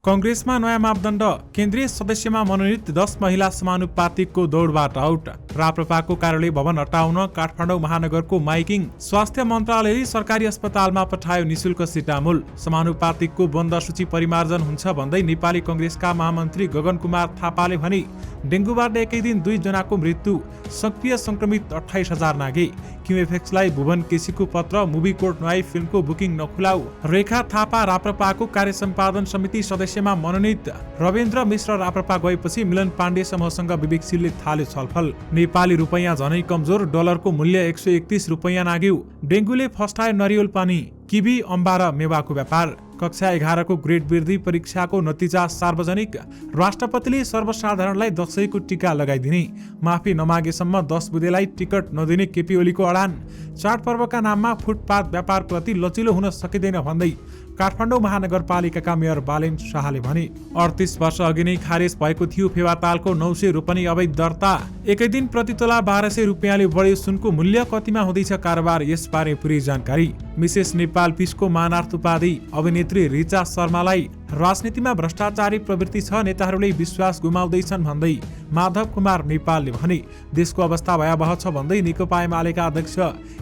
कंग्रेसमा नयाँ मापदण्ड, केन्द्रीय सदस्यमा मनोनित 10 महिला समानुपातिकको दौडबाट आउट। राप्रपाको कार्यालय भवन हटाउन काठमाडौँ महानगरको माइकिङ। स्वास्थ्य मन्त्रालयले सरकारी अस्पतालमा पठायो निशुल्क सिटामोल। समानुपातिकको बन्द सूची परिमार्जन हुन्छ भन्दै नेपाली कंग्रेसका महामन्त्री गगन कुमार थापाले भने डेङ्गुबाट एकै दिन 2 जनाको मृत्यु, सक्रिय संक्रमित 28,000 नागे। क्युएफएक्सलाई भुवन केसीको पत्र, मुभी कोर्ट नआई फिल्मको बुकिङ नखुलाऊ। रेखा थापा राप्रपाको कार्य सम्पादन समिति सदस्यमा मनोनित। रविन्द्र मिश्र राप्रपा गएपछि मिलन पाण्डे समूहसँग विवेकशीलले थाल्यो छलफल। नेपाली रुपैयाँ झनै कमजोर, डलरको मूल्य 131 रुपैयाँ नाग्यो। डेङ्गुले फस्टायो नरिवल पानी, किवी, अम्बा र मेवाको व्यापार। कक्षा 11 को ग्रेड वृद्धि परीक्षाको नतिजा सार्वजनिक। राष्ट्रपतिले सर्वसाधारणलाई दशैंको टीका लगाइदिने, माफी नमागेसम्म 10 बुँदेलाई टिकट नदिने केपी ओलीको अडान। चाडपर्वका नाममा फुटपाथ व्यापारप्रति लचिलो हुन सकिँदैन भन्दै काठमाडौँ महानगरपालिकाका मेयर बालेन शाहले भने 38 वर्ष अघि नै खारेज भएको थियो फेवातालको 900 रोपनी अवैध दर्ता। एकै दिन प्रति तोला 1200 रुपियाँले बढ्यो सुनको मूल्य, कतिमा हुँदैछ कारोबार, यसबारे पुरै जानकारी। मिसेस नेपाल पिसको मानार्थ उपाधि। अभिनेत्री रिचा शर्मालाई राजनीतिमा भ्रष्टाचारी प्रवृत्ति छ, नेताहरूले विश्वास गुमाउँदैछन् भन्दै माधव कुमार नेपालले भने देशको अवस्था भयावह छ भन्दै नेकपा एमालेका अध्यक्ष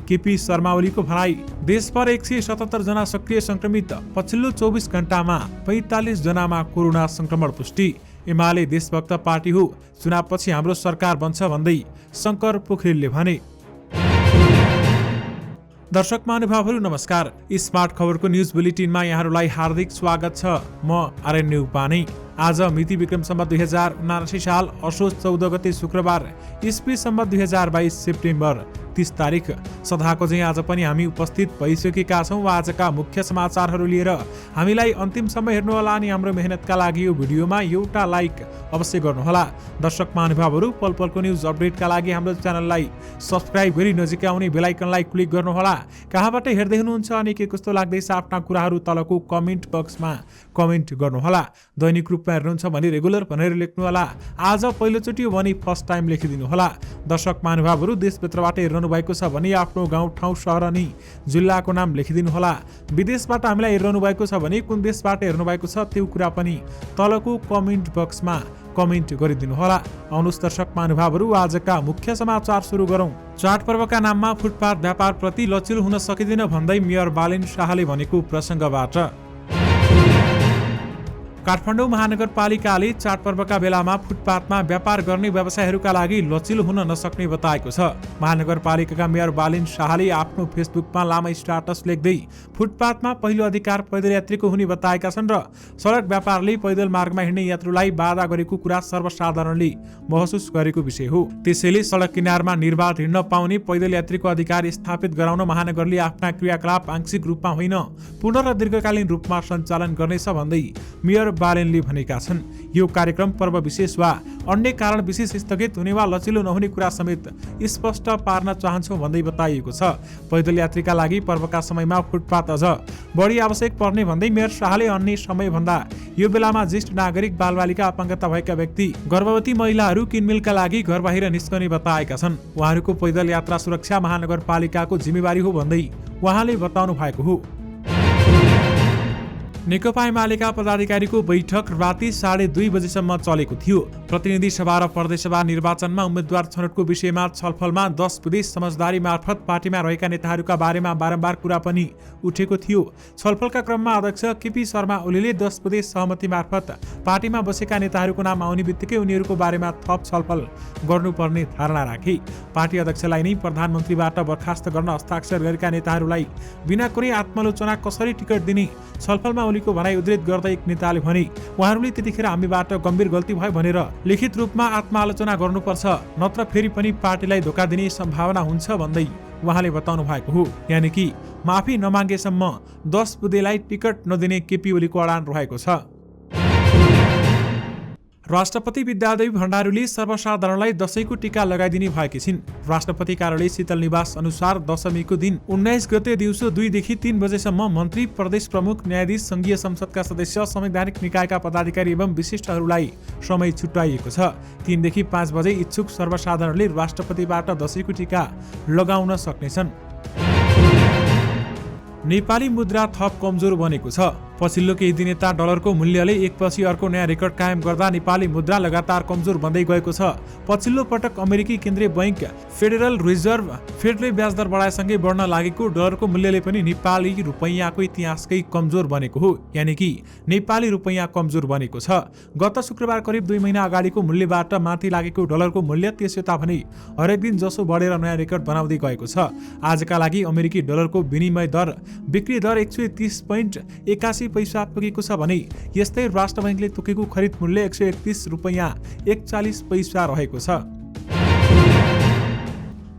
केपी शर्मा ओलीको भनाई। देशभर 177 जना सक्रिय संक्रमित, पछिल्लो 24 घण्टामा 45 जनामा कोरोना संक्रमण पुष्टि। एमाले देशभक्त पार्टी हो, चुनावपछि हाम्रो सरकार बन्छ भन्दै शंकर पोखरेलले भने। दर्शक महानुभावहरू नमस्कार। स्मार्ट खबरको न्यूज बुलेटिनमा यहाँहरूलाई हार्दिक स्वागत छ। म आरण्य उपाने। आज मिति विक्रम सम्वत 2079 साल असोज 14 गते शुक्रबार, इस्वी सम्वत 2022 सेप्टेम्बर 30 तारिक। सदाको चाहिँ आज पनि हामी उपस्थित भइसकेका छौँ आजका मुख्य समाचारहरू लिएर। हामीलाई अन्तिमसम्म हेर्नुहोला अनि हाम्रो मेहनतका लागि यो भिडियोमा एउटा लाइक अवश्य गर्नुहोला। दर्शक महानुभावहरू, पल पलको न्युज अपडेटका लागि हाम्रो च्यानललाई सब्स्क्राइब गरी नजिकै आउने बेल आइकनलाई क्लिक गर्नुहोला। कहाँबाट हेर्दै हुनुहुन्छ अनि के कस्तो लाग्दैछ आफ्ना कुराहरू तलको कमेन्ट बक्समा कमेन्ट गर्नुहोला। दैनिक रूपमा हेर्नुहुन्छ भने रेगुलर भनेर लेख्नुहोला। आज पहिलोचोटि हो भने फर्स्ट टाइम लेखिदिनुहोला। दर्शक महानुभावहरू, देशभित्रबाट हेर्नु भएको छ भने आफ्नो गाउँ ठाउँ सहर अनि जिल्लाको नाम लेखिदिनुहोला। विदेशबाट हामीलाई हेर्नु भएको छ भने कुन देशबाट हेर्नु भएको छ त्यो कुरा पनि तलको कमेन्ट बक्समा कमेन्ट गरिदिनुहोला। आउनुहोस् दर्शक महानुभावहरू, आजका मुख्य समाचार सुरु गरौँ। चाडपर्वका नाममा फुटपाथ व्यापार प्रति लचिलो हुन सकिँदैन भन्दै मेयर बालेन शाहले भनेको प्रसङ्गबाट। काठमाडौँ महानगरपालिकाले चाडपर्वका बेलामा फुटपाथमा व्यापार गर्ने व्यवसायहरूका लागि लचिलो हुन नसक्ने बताएको छ। महानगरपालिकाका मेयर बालेन शाहले आफ्नो फेसबुकमा लामो स्टाटस लेख्दै फुटपाथमा पहिलो अधिकार पैदल यात्रीको हुने बताएका छन् र सडक व्यापारले पैदल मार्गमा हिँड्ने यात्रुलाई बाधा गरेको कुरा सर्वसाधारणले महसुस गरेको विषय हो। त्यसैले सडक किनारमा निर्बाध हिँड्न पाउने पैदल यात्रीको अधिकार स्थापित गराउन महानगरले आफ्ना क्रियाकलाप आंशिक रूपमा होइन पूर्ण र दीर्घकालीन रूपमा सञ्चालन गर्नेछ भन्दै मेयर बालेनले भनेका छन्। यो कार्यक्रम पर्व विशेष वा अन्य कारण विशेष स्थगित हुने वा लचिलो नहुने कुरा समेत स्पष्ट पार्न चाहन्छौँ भन्दै बताइएको छ। पैदल यात्रीका लागि पर्वका समयमा फुटपाथ अझ बढी आवश्यक पर्ने भन्दै मेयर शाहले अन्य समयभन्दा यो बेलामा ज्येष्ठ नागरिक, बालबालिका, अपङ्गता भएका व्यक्ति, गर्भवती महिलाहरू किनमेलका लागि घर बाहिर निस्कने बताएका छन्। उहाँहरूको पैदल यात्रा सुरक्षा महानगरपालिकाको जिम्मेवारी हो भन्दै उहाँले बताउनु भएको हो। नेकपा एमालेका पदाधिकारीको बैठक राति 2:30 बजेसम्म चलेको थियो। प्रतिनिधि सभा र प्रदेशसभा निर्वाचनमा उम्मेद्वार छनौटको विषयमा छलफलमा 10 विदेश समझदारी मार्फत पार्टीमा रहेका नेताहरूका बारेमा बारम्बार कुरा पनि उठेको थियो। छलफलका क्रममा अध्यक्ष केपी शर्मा ओलीले 10 विदेश सहमति मार्फत पार्टीमा बसेका नेताहरूको नाम आउने बित्तिकै उनीहरूको बारेमा थप छलफल गर्नुपर्ने धारणा राखे। पार्टी अध्यक्षलाई नै प्रधानमन्त्रीबाट बर्खास्त गर्न हस्ताक्षर गरेका नेताहरूलाई बिना कुनै आत्मालोचना कसरी टिकट दिने छलफलमा ओलीको भनाई उद्धृत गर्दै एक नेताले भने उहाँहरूले त्यतिखेर हामीबाट गम्भीर गल्ती भयो भनेर लिखित रूपमा आत्मालोचना गर्नुपर्छ, नत्र फेरि पनि पार्टीलाई धोका दिने सम्भावना हुन्छ भन्दै उहाँले बताउनु भएको हो। यानि कि माफी नमागेसम्म 10 बुँदेलाई टिकट नदिने केपी ओलीको अडान रहेको छ। राष्ट्रपति विद्यादेवी भण्डारीले सर्वसाधारणलाई दशैंको टीका लगाइदिने भएकी छिन्। राष्ट्रपति कार्यालय शीतल निवास अनुसार दशमीको दिन 19 गते दिउँसो 2 देखि 3 बजेसम्म मन्त्री, प्रदेश प्रमुख, न्यायाधीश, संघीय संसदका सदस्य, संवैधानिक निकायका पदाधिकारी एवं विशिष्टहरूलाई समय छुट्याइएको छ। 3 देखि 5 बजे इच्छुक सर्वसाधारणले राष्ट्रपतिबाट दशैंको टीका लगाउन सक्नेछन्। नेपाली मुद्रा थप कमजोर बनेको छ। पछिल्लो केही दिन यता डलरको मूल्यले एकपछि अर्को नयाँ रेकर्ड कायम गर्दा नेपाली मुद्रा लगातार कमजोर बन्दै गएको छ। पछिल्लो पटक अमेरिकी केन्द्रीय बैंक फेडरल रिजर्भ फेडले ब्याज दर बढाएसँगै बढ्न लागेको डलरको मूल्यले पनि नेपाली रुपैयाँको इतिहासकै कमजोर बनेको हो, यानि कि नेपाली रुपैयाँ कमजोर बनेको छ। गत शुक्रबार करिब 2 महिना अगाडिको मूल्यबाट माथि लागेको डलरको मूल्य त्यसयता भने हरेक दिन जसो बढेर नयाँ रेकर्ड बनाउँदै गएको छ। आजका लागि अमेरिकी डलरको विनिमय दर बिक्री दर 130.81 पैसा पुगेको छ भने यस्तै राष्ट्र बैंकले तोकेको खरिद मूल्य 131 रुपैयाँ 41 पैसा रहेको छ।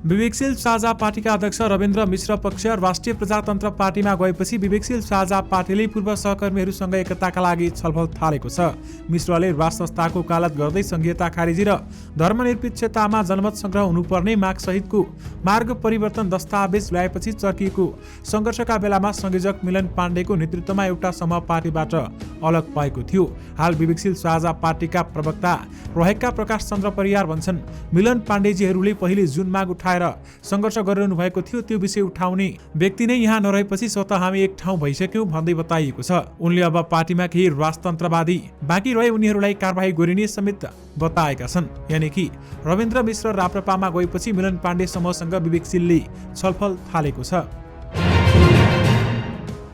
विवेकशील साझा पार्टीका अध्यक्ष रविन्द्र मिश्र पक्ष राष्ट्रिय प्रजातन्त्र पार्टीमा गएपछि विवेकशील साझा पार्टीले पूर्व सहकर्मीहरूसँग एकताका लागि छलफल थालेको छ। मिश्रले राष्ट्र संस्थाको कालत गर्दै संघीयता खारेजी र धर्मनिरपेक्षतामा जनमत संग्रह हुनुपर्ने माग सहितको मार्ग परिवर्तन दस्तावेज ल्याएपछि चर्किएको संघर्षका बेलामा संयोजक मिलन पाण्डेको नेतृत्वमा एउटा समूह पार्टीबाट अलग पाएको थियो। हाल विवेकशील साझा पार्टीका प्रवक्ता रहेका प्रकाश चन्द्र परियार भन्छन्, मिलन पाण्डेजीहरूले पहिले जुन माग उठाएर संघर्ष गरिरहनु भएको थियो त्यो विषय उठाउने व्यक्ति नै यहाँ नरहेपछि स्वतः हामी एक ठाउँ भइसक्यौं भन्दै बताइएको छ। उनले अब पार्टीमा केही राजतन्त्रवादी बाँकी रहे उनीहरूलाई कारबाही गरिने समेत बताएका छन्। यानि कि रविन्द्र मिश्र राप्रपामा गएपछि मिलन पाण्डे समूहसँग विवेकशीलले छलफल थालेको छ।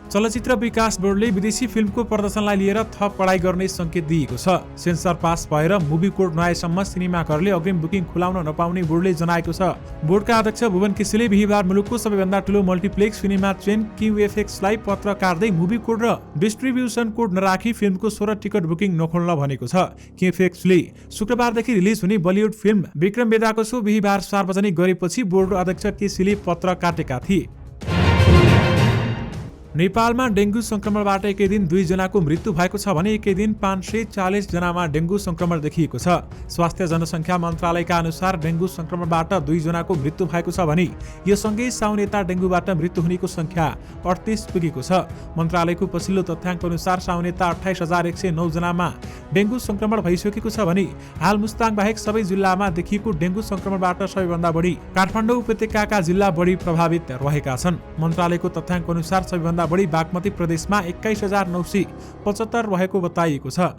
चलचित्र विकास बोर्डले विदेशी फिल्मको प्रदर्शनलाई लिएर थप कडाई गर्ने संकेत दिएको छ। सेन्सर पास भएर मुभी कोड नआएसम्म सिनेमाघरले अग्रिम बुकिङ खुलाउन नपाउने बोर्डले जनाएको छ। बोर्डका अध्यक्ष भुवन केसीले बिहीबार मुलुकको सबैभन्दा ठूलो मल्टिप्लेक्स सिनेमा चेन क्युएफएक्सलाई पत्र काट्दै मुभी कोड र डिस्ट्रिब्युसन कोड नराखी फिल्मको 16 टिकट बुकिङ नखोल्न भनेको छ। क्युएफएक्सले शुक्रबारदेखि रिलिज हुने बलिउड फिल्म विक्रम वेदाको सो बिहीबार सार्वजनिक गरेपछि बोर्ड अध्यक्ष केसीले पत्र काटेका थिए। नेपालमा डेंगू संक्रमणबाट एकै दिन 2 जनाको मृत्यु भएको छ भने एकै दिन 540 जनामा डेंगू संक्रमण देखिएको छ। स्वास्थ्य जनसंख्या मन्त्रालयका अनुसार डेंगू संक्रमणबाट 2 जनाको मृत्यु भएको छ भने यो सँगै साउन यता डेंगूबाट मृत्यु हुनेको संख्या 38 पुगेको छ। मन्त्रालयको पछिल्लो तथ्याङ्क अनुसार साउन यता 28109 जनामा डेंगू संक्रमण भइसकेको छ भने हाल मुस्ताङ बाहेक सबै जिल्लामा देखिएको डेंगू संक्रमणबाट सबैभन्दा बढी काठमाडौँ उपत्यकाका जिल्ला बढी प्रभावित रहेका छन्। मन्त्रालयको तथ्याङ्क अनुसार सबैभन्दा बढी बागमती प्रदेशमा 21975 रहेको बताइएको छ।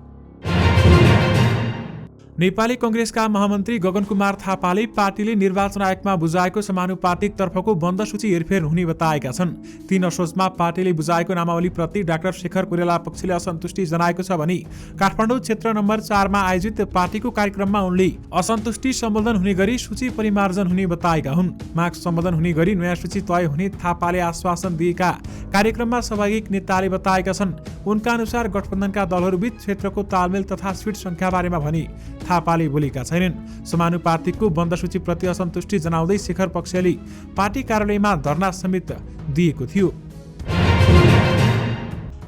नेपाली कंग्रेसका महामन्त्री गगन कुमार थापाले पार्टीले निर्वाचन आयोगमा बुझाएको समानुपातिक तर्फको बन्द सूची हेरफेर हुने बताएका छन्। 3 असोजमा पार्टीले बुझाएको नामावली प्रति डाक्टर शेखर कोइराला पक्षले असन्तुष्टि जनाएको छ भने काठमाडौँ क्षेत्र नम्बर 4 मा आयोजित पार्टीको कार्यक्रममा उनले असन्तुष्टि सम्बोधन हुने गरी सूची परिमार्जन हुने बताएका हुन्। माग सम्बोधन हुने गरी नयाँ सूची तय हुने थापाले आश्वासन दिएका कार्यक्रममा सहभागी नेताले बताएका छन्। उनका अनुसार गठबन्धनका दलहरूबीच क्षेत्रको तालमेल तथा सीट संख्या बारेमा भने थापाले बोलेका छैनन्। समानुपातिकको बन्द सूची प्रति असन्तुष्टि जनाउँदै शेखर पक्षले पार्टी कार्यालयमा धरना समेत दिएको थियो।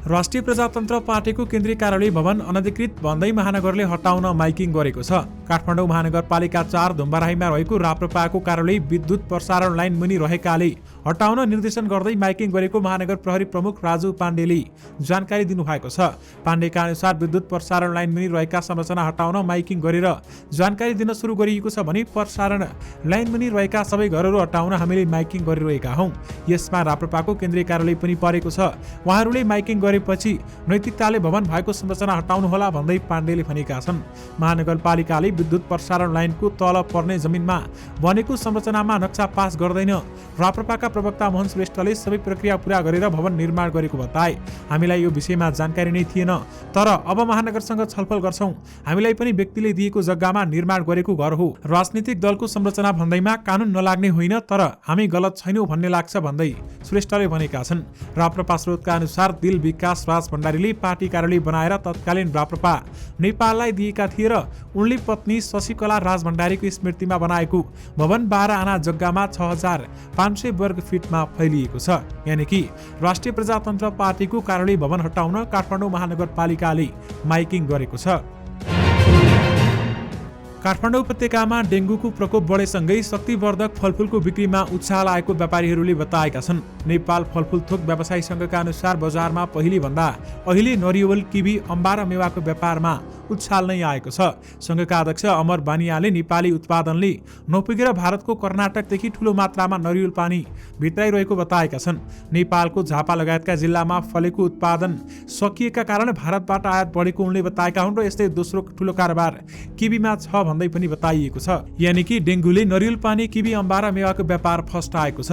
राष्ट्रिय प्रजातन्त्र पार्टीको केन्द्रीय कार्यालय भवन अनधिकृत भन्दै महानगरले हटाउन माइकिङ गरेको छ। काठमाडौँ महानगरपालिका 4 धुम्बाराहीमा रहेको राप्रपाको कार्यालय विद्युत प्रसारण लाइन मुनि रहेकाले हटाउन निर्देशन गर्दै माइकिङ गरेको महानगर प्रहरी प्रमुख राजु पाण्डेले जानकारी दिनुभएको छ। पाण्डेका अनुसार विद्युत प्रसारण लाइन मुनि रहेका संरचना हटाउन माइकिङ गरेर जानकारी दिन सुरु गरिएको छ भने प्रसारण लाइन मुनि रहेका सबै घरहरू हटाउन हामीले माइकिङ गरिरहेका हौं। यसमा राप्रपाको केन्द्रीय कार्यालय पनि परेको छ। उहाँहरूले माइकिङ गरेपछि नैतिकताले भवन भएको संरचना हटाउनु होला भन्दै पाण्डेले भनेका छन्। महानगरपालिकाले विद्युत प्रसारण लाइनको तल पर्ने जमिनमा बनेको संरचनामा नक्सा पास गर्दैन। राप्रपाका प्रवक्ता मोहन श्रेष्ठले सबै प्रक्रिया पूरा गरेर भवन निर्माण गरेको बताए। हामीलाई यो विषयमा जानकारी नै थिएन, तर अब महानगरसँग छलफल गर्छौं। हामीलाई पनि व्यक्तिले दिएको जग्गामा निर्माण गरेको घर हो। राजनीतिक दलको संरचना भन्दैमा कानुन नलाग्ने होइन, तर हामी गलत छैनौं भन्ने लाग्छ भन्दै श्रेष्ठले भनेका छन्। राप्रपा स्रोतका अनुसार दिल विकास राज भण्डारीले पार्टी कार्यालय बनाएर तत्कालीन राप्रपा नेपाललाई दिएका थिए र उनले पत्नी शशिकला राज भण्डारीको स्मृतिमा बनाएको भवन 12 आना जग्गामा 6500 वर्ग फिटमा फैलिएको छ। यानि कि राष्ट्रिय प्रजातन्त्र पार्टीको कार्यालय भवन हटाउन काठमाडौँ महानगरपालिकाले माइकिङ गरेको छ। काठमाडौँ उपत्यकामा डेंगूको प्रकोप बढेसँगै शक्तिवर्धक फलफुलको बिक्रीमा उछाल आएको व्यापारीहरूले बताएका छन्। नेपाल फलफुल थोक व्यवसायी संघका अनुसार बजारमा पहिले भन्दा अहिले नरिवल, किवी, अम्बा र मेवाको व्यापारमा उछाल नै आएको छ। संघका अध्यक्ष अमर बानियाले नेपाली उत्पादनले नपुगेर भारतको कर्नाटकदेखि ठूलो मात्रामा नरिवल पानी भित्राइरहेको बताएका छन्। नेपालको झापा लगायतका जिल्लामा फलेको उत्पादन सकिएका कारण भारतबाट आयात बढेको उनले बताएका हुन् र यस्तै दोस्रो ठूलो कारोबार किवीमा छ भन्दै पनि बताइएको छ। यानि कि डेङ्गुले नरिवल पानी, किवी, अम्बा र मेवाको व्यापार फस्टाएको छ।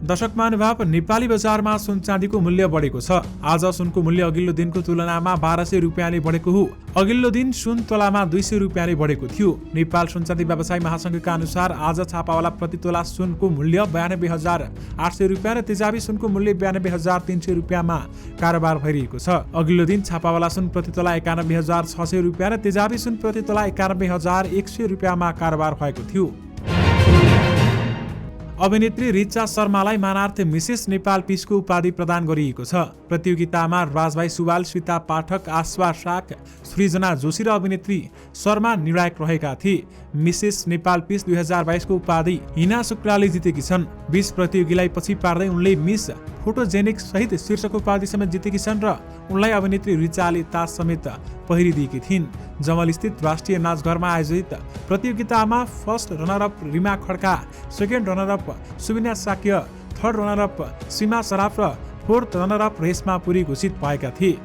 दर्शक महानुभाव, नेपाली बजारमा सुन चाँदीको मूल्य बढेको छ। आज सुनको मूल्य अघिल्लो दिनको तुलनामा 1200 रुपियाँले बढेको हो। अघिल्लो दिन सुन तोलामा 200 रुपियाँले बढेको थियो। नेपाल सुनचाँदी व्यवसायी महासंघका अनुसार आज छापावाला प्रति तोला सुनको मूल्य 92,800 रुपियाँ र तेजाबी सुनको मूल्य 92,300 रुपियाँमा कारोबार भइरहेको छ। अघिल्लो दिन छापावाला सुन प्रति तोला 91,600 रुपियाँ र तेजाबी सुन प्रति तोला 91,100 रुपियाँमा कारोबार भएको थियो। अभिनेत्री रिचा शर्मालाई मानार्थ मिसेस नेपाल पिसको उपाधि प्रदान गरिएको छ। प्रतियोगितामा राजभाइ सुवाल, स्विता पाठक, आश्वा शाक, सृजना जोशी र अभिनेत्री शर्मा निर्णायक रहेका थिए। मिसेस नेपाल पिस 2022 को उपाधि हिना शुक्लाले जितेकी छन्। 20 प्रतियोगीलाई पछि पार्दै उनले मिस फोटोजेनिक सहित शीर्षक उपाधि समेत जितेकी छन् र उनलाई अभिनेत्री रिचाले ताज समेत पहिरिदिएकी थिइन्। जमल स्थित राष्ट्रिय नाचघरमा आयोजित प्रतियोगितामा first runner up Rima Khadka, second runner up Subina Shakya, third runner up Seema Saraf र फोर्थ रनरअप रेशमा पुरी घोषित भएका थिए।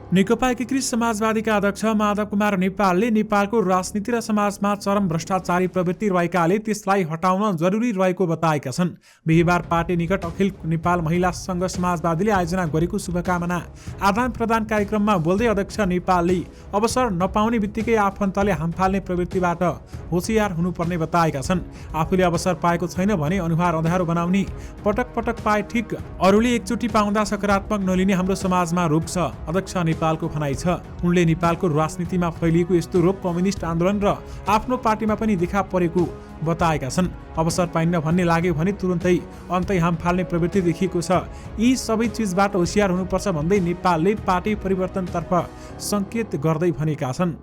नेकपा एकीकृत समाजवादीका अध्यक्ष माधव कुमार नेपालले नेपालको राजनीति र समाजमा चरम भ्रष्टाचारी प्रवृत्ति रहेकाले त्यसलाई हटाउन जरुरी रहेको बताएका छन्। बिहिबार पार्टी निकट अखिल नेपाल महिला संघ समाजवादीले आयोजना गरेको शुभकामना आदान प्रदान कार्यक्रममा बोल्दै अध्यक्ष नेपालले अवसर नपाउने बित्तिकै आफन्तले हाम फाल्ने प्रवृत्तिबाट होशियार हुनुपर्ने बताएका छन्। आफूले अवसर पाएको छैन भने अनुहार अँध्यारो बनाउने, पटक पटक पाए ठिक, अरूले एकचोटि पाउँदा सकारात्मक नलिने हाम्रो समाजमा रोग छ, अध्यक्ष नेपालको भनाइ छ। उनले नेपालको राजनीतिमा फैलिएको यस्तो रोग कम्युनिस्ट आन्दोलन र आफ्नो पार्टीमा पनि देखा परेको बताएका छन्। अवसर पाइन्न भन्ने लाग्यो भने तुरुन्तै अन्तै हाम फाल्ने प्रवृत्ति देखिएको छ। यी सबै चिजबाट होशियार हुनुपर्छ भन्दै नेपालले पार्टी परिवर्तनतर्फ संकेत गर्दै भनेका छन्।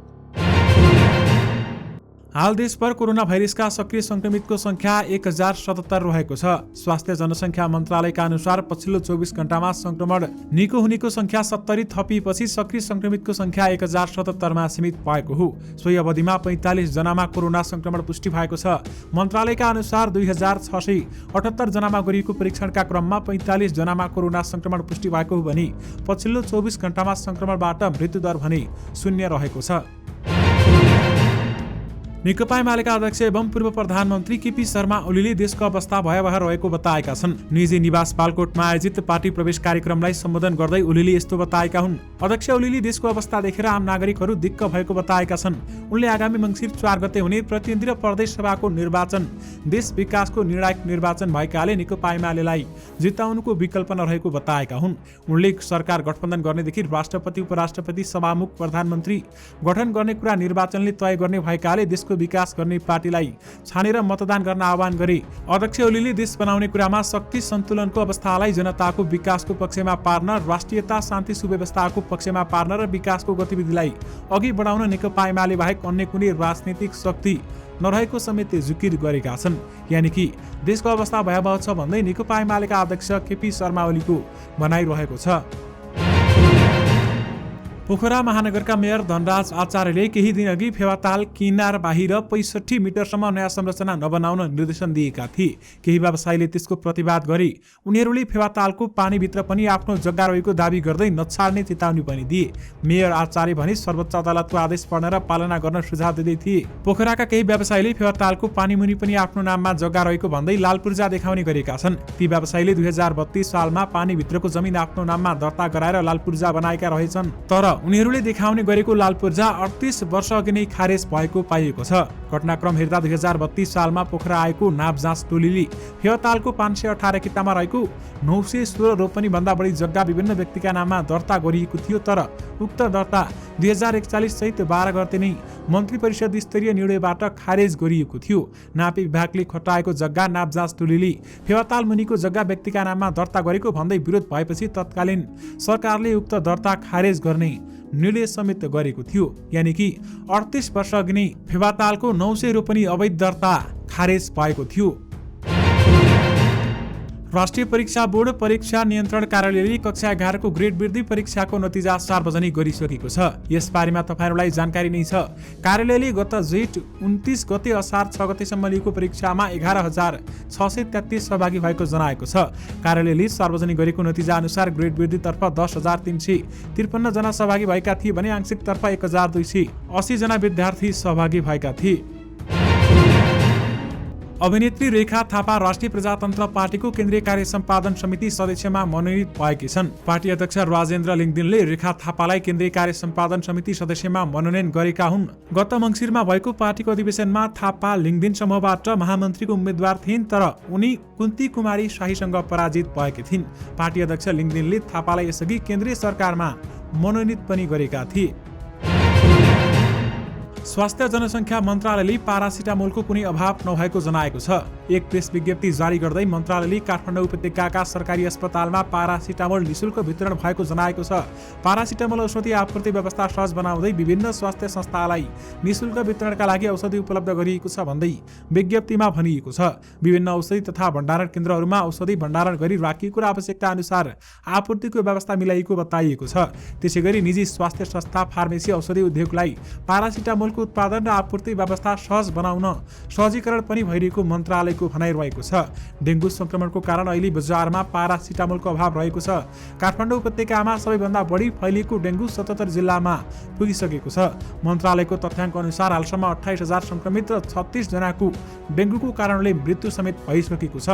हाल देशभर कोरोना भाइरसका सक्रिय संक्रमितको संख्या 1077 रहेको छ। स्वास्थ्य जनसंख्या मन्त्रालयका अनुसार पछिल्लो 24 घण्टामा संक्रमण निको हुनेको संख्या 70 थपिएपछि सक्रिय संक्रमितको संख्या 1077 मा सीमित भएको हो। सोही अवधिमा 45 जनामा कोरोना संक्रमण पुष्टि भएको छ। मन्त्रालयका अनुसार 2678 जनामा गरिएको परीक्षणका क्रममा 45 जनामा कोरोना संक्रमण पुष्टि भएको हो भने पछिल्लो 24 घण्टामा संक्रमणबाट मृत्युदर भने 0 रहेको छ। नेकपा एमालेका अध्यक्ष एवं पूर्व प्रधानमन्त्री केपी शर्मा ओलीले देशको अवस्था भयावह रहेको बताएका छन्। निजी निवास बालकोटमा आयोजित पार्टी प्रवेश कार्यक्रमलाई सम्बोधन गर्दै ओलीले यस्तो बताएका हुन्। अध्यक्ष ओलीले देशको अवस्था देखेर आम नागरिकहरू दिक्क भएको बताएका छन्। उनले आगामी मङ्सिर 4 गते हुने प्रतिनिधि र प्रदेश सभाको निर्वाचन देश विकासको निर्णायक निर्वाचन भएकाले नेकपा एमालेलाई जिताउनुको विकल्प नरहेको बताएका हुन्। उनले सरकार गठबन्धन गर्नेदेखि राष्ट्रपति, उपराष्ट्रपति, सभामुख, प्रधानमन्त्री गठन गर्ने कुरा निर्वाचनले तय गर्ने भएकाले देशको विकास गर्ने पार्टीलाई छानेर मतदान गर्न आह्वान गरे। अध्यक्ष ओलीले देश बनाउने कुरामा शक्ति सन्तुलनको अवस्थालाई जनताको विकासको पक्षमा पार्न, राष्ट्रियता, शान्ति, सुव्यवस्थाको पक्षमा पार्न र विकासको गतिविधिलाई अघि बढाउन नेकपा एमाले बाहेक अन्य कुनै राजनीतिक शक्ति नरहेको समेत जिकिर गरेका छन्। यानि कि देशको अवस्था भयावह छ भन्दै नेकपा एमालेका अध्यक्ष केपी शर्मा ओलीको भनाइरहेको छ। पोखरा महानगरका मेयर धनराज आचार्यले केही दिनअघि फेवाताल किनार बाहिर 65 मिटरसम्म नयाँ संरचना नबनाउन निर्देशन दिएका थिए। केही व्यवसायीले त्यसको प्रतिवाद गरे। उनीहरूले फेवातालको पानीभित्र पनि आफ्नो जग्गा रहेको दावी गर्दै नछाड्ने चेतावनी पनि दिए। मेयर आचार्य भने सर्वोच्च अदालतको आदेश पढ्न र पालना गर्न सुझाव दिँदै थिए। पोखराका केही व्यवसायीले फेवातालको पानीमुनि पनि आफ्नो नाममा जग्गा रहेको भन्दै लाल पूर्जा देखाउने गरेका छन्। ती व्यवसायीले 2032 सालमा पानीभित्रको जमिन आफ्नो नाममा दर्ता गराएर लाल पूर्जा बनाएका रहेछन्। तर उनीहरूले देखाउने गरेको लाल पूर्जा 38 वर्ष अघि नै खारेज भएको पाइएको छ। घटनाक्रम हेर्दा 2032 सालमा पोखरा आएको नाप जाँच टोलीले फेवातालको 518 कितामा रहेको 916 रोपनी भन्दा बढी जग्गा विभिन्न व्यक्तिका नाममा दर्ता गरिएको थियो। तर उक्त दर्ता 2041 सहित 12 गते नै मन्त्री परिषद स्तरीय निर्णयबाट खारेज गरिएको थियो। नापी विभागले खटाएको जग्गा नाप जाँच टोलीले फेवाताल मुनिको जग्गा व्यक्तिका नाममा दर्ता गरेको भन्दै विरोध भएपछि तत्कालीन सरकारले उक्त दर्ता खारेज गर्ने निर्णय समेत गरेको थियो। यानि कि 38 वर्ष अघि नै फेवातालको 900 रोपनी अवैध दर्ता खारेज भएको थियो। राष्ट्रिय परीक्षा बोर्ड परीक्षा नियन्त्रण कार्यालयले कक्षा 11 को ग्रेड वृद्धि परीक्षाको नतिजा सार्वजनिक गरिसकेको छ। यस बारेमा तपाईहरुलाई जानकारी नै छ। कार्यालयले गत जेठ 29 गते असार 6 गतेसम्म लिएको परीक्षामा 11,633 सहभागी भएको जनाएको छ। कार्यालयले सार्वजनिक गरेको नतिजा अनुसार ग्रेड वृद्धितर्फ 10,353 जना सहभागी भएका थिए भने आंशिकतर्फ 1,280 जना विद्यार्थी सहभागी भएका थिए। अभिनेत्री रेखा थापा राष्ट्रिय प्रजातन्त्र पार्टीको केन्द्रीय कार्य सम्पादन समिति सदस्यमा मनोनित भएकी छन्। पार्टी अध्यक्ष राजेन्द्र लिङदेनले रेखा थापालाई केन्द्रीय कार्य सम्पादन समिति सदस्यमा मनोनयन गरेका हुन्। गत मङ्सिरमा भएको पार्टीको अधिवेशनमा थापा लिङदेन समूहबाट महामन्त्रीको उम्मेद्वार थिइन्, तर उनी कुन्ती कुमारी शाहीसँग पराजित भएकी थिइन्। पार्टी अध्यक्ष लिङदेनले थापालाई यसअघि केन्द्रीय सरकारमा मनोनित पनि गरेका थिए। स्वास्थ्य जनसङ्ख्या मन्त्रालयले पारासिटामोलको कुनै अभाव नभएको जनाएको छ। एक प्रेस विज्ञप्ति जारी गर्दै मन्त्रालयले काठमाडौँ उपत्यकाका सरकारी अस्पतालमा पारासिटामोल निशुल्क वितरण भएको जनाएको छ। पारासिटामोल औषधि आपूर्ति व्यवस्था सहज बनाउँदै विभिन्न स्वास्थ्य संस्थालाई निशुल्क वितरणका लागि औषधि उपलब्ध गरिएको छ भन्दै विज्ञप्तिमा भनिएको छ। विभिन्न औषधि तथा भण्डारण केन्द्रहरूमा औषधि भण्डारण गरी राखिएको र आवश्यकता अनुसार आपूर्तिको व्यवस्था मिलाइएको बताइएको छ। त्यसैगरी निजी स्वास्थ्य संस्था, फार्मेसी, औषधि उद्योगलाई पारासिटामोलको उत्पादन र आपूर्ति व्यवस्था सहज बनाउन सहजीकरण पनि भइरहेको मन्त्रालयको भनाइरहेको छ। डेङ्गु संक्रमणको कारण अहिले बजारमा पारासिटामोलको अभाव रहेको छ। काठमाडौँ उपत्यकामा सबैभन्दा बढी फैलिएको डेङ्गु 77 जिल्लामा पुगिसकेको छ। मन्त्रालयको तथ्याङ्क अनुसार हालसम्म 28,000 संक्रमित र 36 जनाको डेङ्गुको कारणले मृत्यु समेत भइसकेको छ।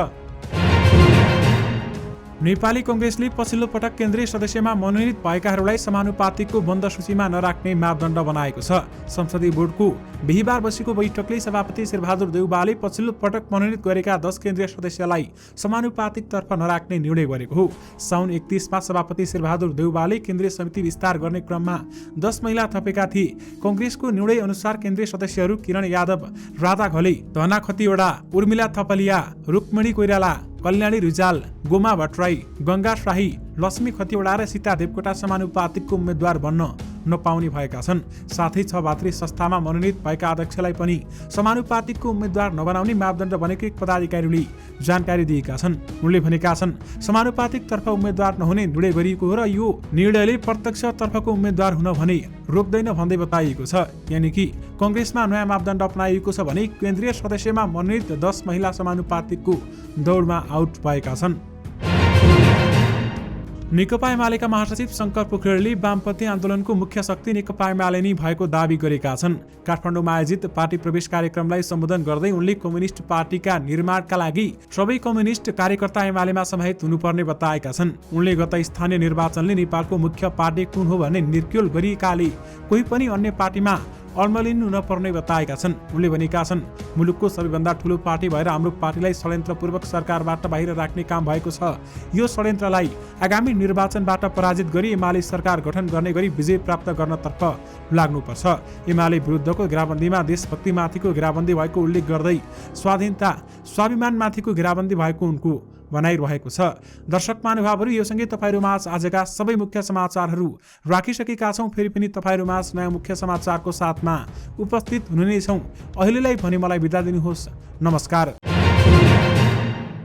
नेपाली कांग्रेसले पछिल्लो पटक केन्द्रीय सदस्यमा मनोनित भएकाहरूलाई समानुपातिकको बन्द सूचीमा नराख्ने मापदण्ड बनाएको छ। संसदीय बोर्डको बिहीबार बसेको बैठकले सभापति शेरबहादुर देउवाले पछिल्लो पटक मनोनित गरेका 10 केन्द्रीय सदस्यलाई समानुपातिकतर्फ नराख्ने निर्णय गरेको हो। साउन 31 मा सभापति शेरबहादुर देउवाले केन्द्रीय समिति विस्तार गर्ने क्रममा 10 महिला थपेका थिए। कांग्रेसको निर्णय अनुसार केन्द्रीय सदस्यहरू किरण यादव, राधा घले, धना खतिवडा, उर्मिला थपलिया, रुक्मणी कोइराला, कल्याणी रिजाल, गोमा भट्टराई, गंगा शाही, लक्ष्मी खतिवडा र सीता देवकोटा समानुपातिकको उम्मेद्वार बन्न नपाउने भएका छन्। साथै 6 भातृ संस्थामा मनोनित भएका अध्यक्षलाई पनि समानुपातिकको उम्मेद्वार नबनाउने मापदण्ड बनेको एक पदाधिकारीले जानकारी दिएका छन्। उनले भनेका छन्, समानुपातिकतर्फ उम्मेद्वार नहुने निर्णय गरिएको हो र यो निर्णयले प्रत्यक्षतर्फको उम्मेद्वार हुन भने रोक्दैन भन्दै बताइएको छ। यानि कि कांग्रेसमा नयाँ मापदण्ड अपनाइएको छ भने केन्द्रीय सदस्यमा मनोनित 10 महिला समानुपातिकको दौडमा आउट भएका छन्। नेकपा एमालेका महासचिव शङ्कर पोखरेलले वामपन्थी आन्दोलनको मुख्य शक्ति नेकपा एमाले नै भएको दावी गरेका छन्। काठमाडौँमा आयोजित पार्टी प्रवेश कार्यक्रमलाई सम्बोधन गर्दै उनले कम्युनिस्ट पार्टीका निर्माणका लागि सबै कम्युनिस्ट कार्यकर्ता एमालेमा समाहित हुनुपर्ने बताएका छन्। उनले गत स्थानीय निर्वाचनले नेपालको मुख्य पार्टी कुन हो भन्ने निर्क्युल गरिएकाले कोही पनि अन्य पार्टीमा अल्मलिनु नपर्ने बताएका छन्। उनले भनेका छन्, मुलुकको सबैभन्दा ठूलो पार्टी भएर हाम्रो पार्टीलाई षड्यन्त्रपूर्वक सरकारबाट बाहिर राख्ने काम भएको छ। यो षड्यन्त्रलाई आगामी निर्वाचनबाट पराजित गरी एमाले सरकार गठन गर्ने गरी विजय प्राप्त गर्नतर्फ लाग्नुपर्छ। एमाले विरुद्धको घेराबन्दीमा देशभक्तिमाथिको घेराबन्दी भएको उल्लेख गर्दै स्वाधीनता, स्वाभिमानमाथिको घेराबन्दी भएको उनको भनाइरहेको छ। दर्शक महानुभावहरू, यो सँगै तपाईहरुमाझ आजका सबै मुख्य समाचारहरू राखिसकेका छौं। फेरि पनि तपाईहरुमाझ नयाँ मुख्य समाचारको साथमा उपस्थित हुने नै छौं। अहिलेलाई भने मलाई बिदा दिनुहोस्। नमस्कार।